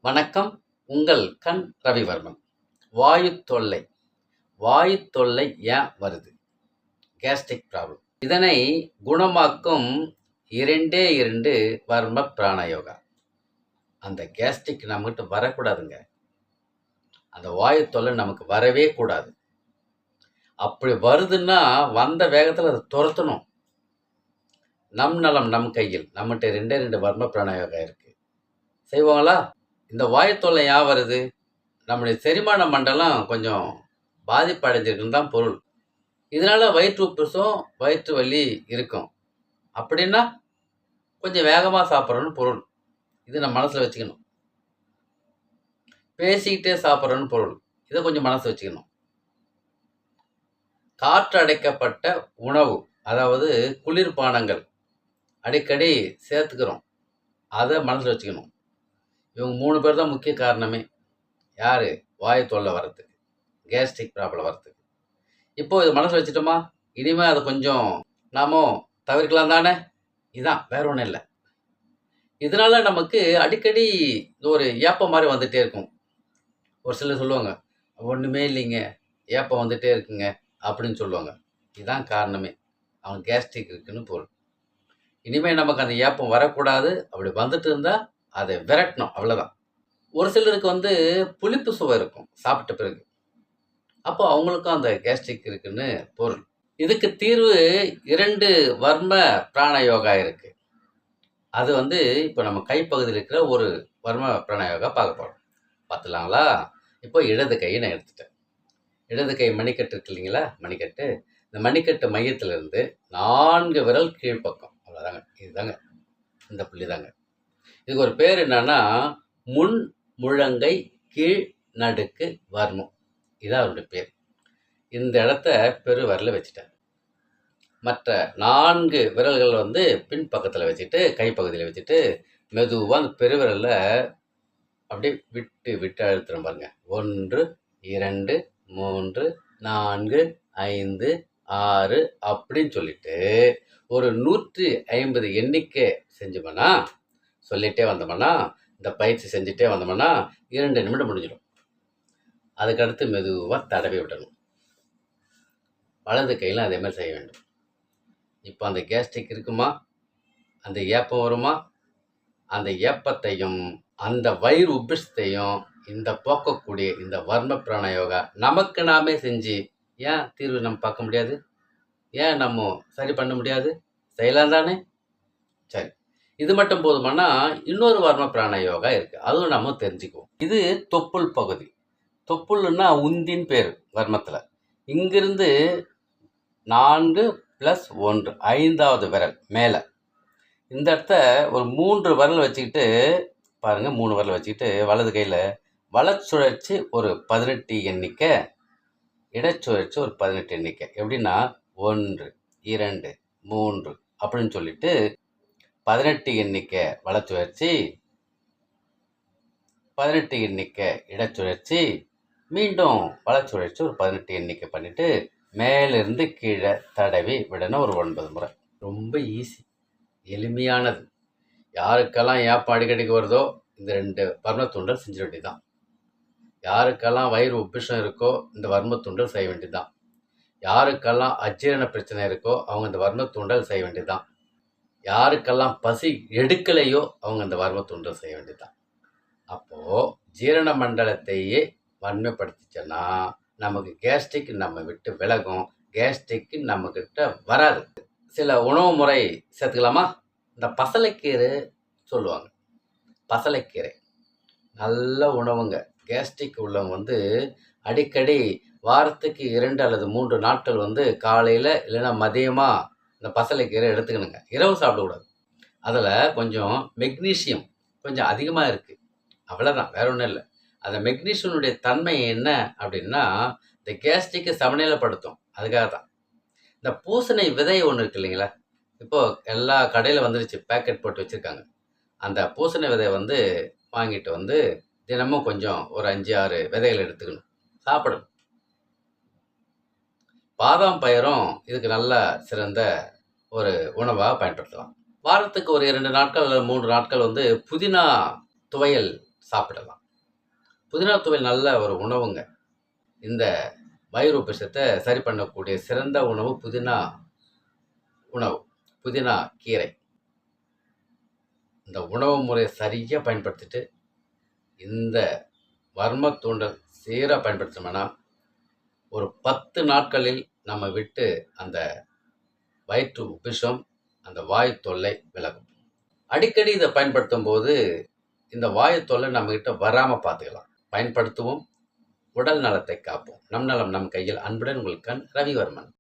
வணக்கம். உங்கள் கண் ரவிவர்மன். வாயு தொல்லை. வாயு தொல்லை ஏன் வருது? Gastric problem. இதனை குணமாக்கும் 2 வர்ம பிராணயோகா. அந்த கேஸ்ட்ரிக் நம்மகிட்ட வரக்கூடாதுங்க. அந்த வாயு தொல்லை நமக்கு வரவே கூடாது. அப்படி வருதுன்னா வந்த வேகத்தில் அதை துரத்தணும். நம் நலம் நம் கையில். நம்மகிட்ட 2 வர்ம பிராணயோகா இருக்கு. செய்வாங்களா? இந்த வாயு தொல்லை ஏன் வருது? நம்முடைய செரிமான மண்டலம் கொஞ்சம் பாதிப்பு அடைஞ்சிருக்குன்னு தான் பொருள். இதனால வயிற்று உப்புசம், வயிற்று வலி இருக்கும். அப்படின்னா கொஞ்சம் வேகமாக சாப்பிட்றோன்னு பொருள். இது நம்ம மனசில் வச்சுக்கணும். பேசிக்கிட்டே சாப்பிட்றோன்னு பொருள். இதை கொஞ்சம் மனசு வச்சுக்கணும். காற்று அடைக்கப்பட்ட உணவு, அதாவது குளிர்பானங்கள் அடிக்கடி சேர்த்துக்கிறோம். அதை மனசில் வச்சுக்கணும். இவங்க 3 பேர் தான் முக்கிய காரணமே. யார்? வாயு தொல்லை வர்றதுக்கு, கேஸ்ட்ரிக் ப்ராப்ளம் வர்றதுக்கு. இப்போ இது மனசில் வச்சுட்டோமா? இனிமேல் அதை கொஞ்சம் நாம தவிர்க்கலாம் தானே? இதுதான், வேற ஒன்றும் இல்லை. இதனால நமக்கு அடிக்கடி ஒரு ஏப்பம் மாதிரி வந்துட்டே இருக்கும். ஒரு சிலர் சொல்லுவாங்க, ஒன்றுமே இல்லைங்க, ஏப்பம் வந்துட்டே இருக்குங்க அப்படின்னு சொல்லுவாங்க. இதுதான் காரணமே. அவங்க கேஸ்ட்ரிக் இருக்குன்னு பொருள். இனிமேல் நமக்கு அந்த ஏப்பம் வரக்கூடாது. அப்படி வந்துட்டு இருந்தால் அதை விரட்டணும், அவ்வளோதான். ஒரு சிலருக்கு புளிப்பு சுவை இருக்கும் சாப்பிட்ட பிறகு. அப்போ அவங்களுக்கும் அந்த கேஸ்ட்ரிக் இருக்குன்னு பொருள். இதுக்கு தீர்வு 2 வர்ம பிராணயோகா இருக்கு. அது இப்போ நம்ம கைப்பகுதியில் இருக்கிற ஒரு வர்ம பிராணயோகா பார்க்க போகிறோம். பார்த்துலாங்களா? இப்போ இடது கையை நான் எடுத்துட்டேன். இடது கை மணிக்கட்டு இருக்கு இல்லைங்களா? மணிக்கட்டு. இந்த மணிக்கட்டு மையத்திலிருந்து 4 விரல் கீழ்ப்பக்கம், அவ்வளோதாங்க. இதுதாங்க, இந்த புள்ளி தாங்க. இதுக்கு ஒரு பேர் என்னன்னா முன் முழங்கை கீழ் நடுக்கு வர்மம். இதான் அவருடைய பேர். இந்த இடத்த பெரு விரல வச்சுட்டேன். மற்ற 4 விரல்கள் பின்பக்கத்தில் வச்சுட்டு, கைப்பகுதியில் வச்சுட்டு, மெதுவாக அந்த பெருவிரலில் அப்படியே விட்டு விட்டு அழுத்துறோம் பாருங்க. 1, 2, 3, 4, 5, 6 அப்படின்னு சொல்லிட்டு ஒரு 150 எண்ணிக்கை செஞ்சோம்னா, சொல்லிகிட்டே வந்தோம்னா, இந்த பயிற்சி செஞ்சுட்டே வந்தோம்னா 2 நிமிடம் முடிஞ்சிடும். அதுக்கடுத்து மெதுவாக தடவி விடணும். வலது கையில் அதே மாதிரி செய்ய வேண்டும். இப்போ அந்த கேஸ்ட்ரிக் இருக்குமா? அந்த ஏப்பம் வருமா? அந்த ஏப்பத்தையும் அந்த வயிறு உப்பிசத்தையும் இந்த போக்கக்கூடிய இந்த வர்ம பிராணயோகா நமக்கு நாமே செஞ்சு ஏன் தீர்வு நம்ம பார்க்க முடியாது? ஏன் நம்ம சரி பண்ண முடியாது? செய்யலாம் தானே? சரி, இது மட்டும் போதுமானா இன்னொரு வர்ம பிராணயோகா இருக்கு. அதுவும் நம்ம தெரிஞ்சுக்குவோம். இது தொப்புள் பகுதி. தொப்புள்னா உந்தின் பேர் வர்மத்தில். இங்கிருந்து 4 + 1 5வது விரல் மேலே. இந்த இடத்த ஒரு 3 விரல் வச்சுக்கிட்டு பாருங்கள். 3 விரல் வச்சுக்கிட்டு வலது கையில் வலச்சுழற்சி ஒரு 18 எண்ணிக்கை, இடச்சுழற்சி ஒரு 18 எண்ணிக்கை. எப்படின்னா 1, 2, 3 அப்படின்னு சொல்லிட்டு 18 எண்ணிக்கை வலச்சுழற்சி, 18 எண்ணிக்கை இடச்சுழற்சி, மீண்டும் வலச்சுழற்சி ஒரு 18 எண்ணிக்கை பண்ணிவிட்டு மேலிருந்து கீழே தடவி விடணும் ஒரு 9 முறை. ரொம்ப ஈஸி, எளிமையானது. யாருக்கெல்லாம் ஏப்பம் அடிக்கடிக்கு வருதோ இந்த 2 வர்மத்துண்டல் செஞ்ச வேண்டியதுதான். யாருக்கெல்லாம் வயிறு உப்பிஷம் இருக்கோ இந்த வர்மத்துண்டல் செய்ய வேண்டியதுதான். யாருக்கெல்லாம் அஜீரண பிரச்சனை இருக்கோ அவங்க இந்த வர்மத்துண்டல் செய்ய வேண்டியதுதான். யாருக்கெல்லாம் பசி எடுக்கலையோ அவங்க இந்த வர்மத்துண்டல் செய்ய வேண்டியதுதான். அப்போது ஜீரண மண்டலத்தையே வன்மைப்படுத்திச்சோன்னா நமக்கு கேஸ்ட்ரிக் நம்ம விட்டு விலகும். கேஸ்ட்ரிக் நம்மக்கிட்ட வராது. சில உணவு முறை சேர்த்துக்கலாமா? இந்த பசலைக்கீரை சொல்லுவாங்க. பசலைக்கீரை நல்ல உணவுங்க. கேஸ்ட்ரிக் உள்ளவங்க அடிக்கடி வாரத்துக்கு 2 அல்லது 3 நாட்கள் காலையில் இல்லைன்னா மதியமாக இந்த பசலைக்கீரை எடுத்துக்கணுங்க. இரவு சாப்பிடக்கூடாது. அதில் கொஞ்சம் மெக்னீசியம் கொஞ்சம் அதிகமாக இருக்குது, அவ்வளோதான், வேற ஒன்றும் இல்லை. அந்த மெக்னீசியனுடைய தன்மை என்ன அப்படின்னா இந்த கேஸ்ட்ரிக்கை சமநிலைப்படுத்தும். அதுக்காக தான். இந்த பூசணி விதை ஒன்று இருக்கு இல்லைங்களா? இப்போது எல்லா கடையில் வந்துருச்சு, பேக்கெட் போட்டு வச்சுருக்காங்க. அந்த பூசணி விதையை வாங்கிட்டு தினமும் கொஞ்சம் ஒரு 5, 6 விதைகள் எடுத்துக்கணும், சாப்பிடணும். பாதாம் பயிரும் இதுக்கு நல்ல சிறந்த ஒரு உணவாக பயன்படுத்தலாம். வாரத்துக்கு ஒரு 2 நாட்கள் அல்லது 3 நாட்கள் புதினா துவையல் சாப்பிடலாம். புதினா துவையல் நல்ல ஒரு உணவுங்க. இந்த வயிறு உபசத்தை சரி பண்ணக்கூடிய சிறந்த உணவு புதினா உணவு. புதினா கீரை. இந்த உணவு முறையை சரியாக பயன்படுத்திட்டு இந்த வர்ம தூண்டல் சீராக பயன்படுத்தணும்னா ஒரு 10 நாட்களில் நம்ம விட்டு அந்த வயிற்று உபிஷம், அந்த வாயு தொல்லை விலகும். அடிக்கடி இதை பயன்படுத்தும் போது இந்த வாயு தொல்லை நம்மகிட்ட வராமல் பார்த்துக்கலாம். பயன்படுத்துவோம். உடல் நலத்தை காப்போம். நம் நலம் நம் கையில். அன்புடன் உங்கள் கண் ரவிவர்மன்.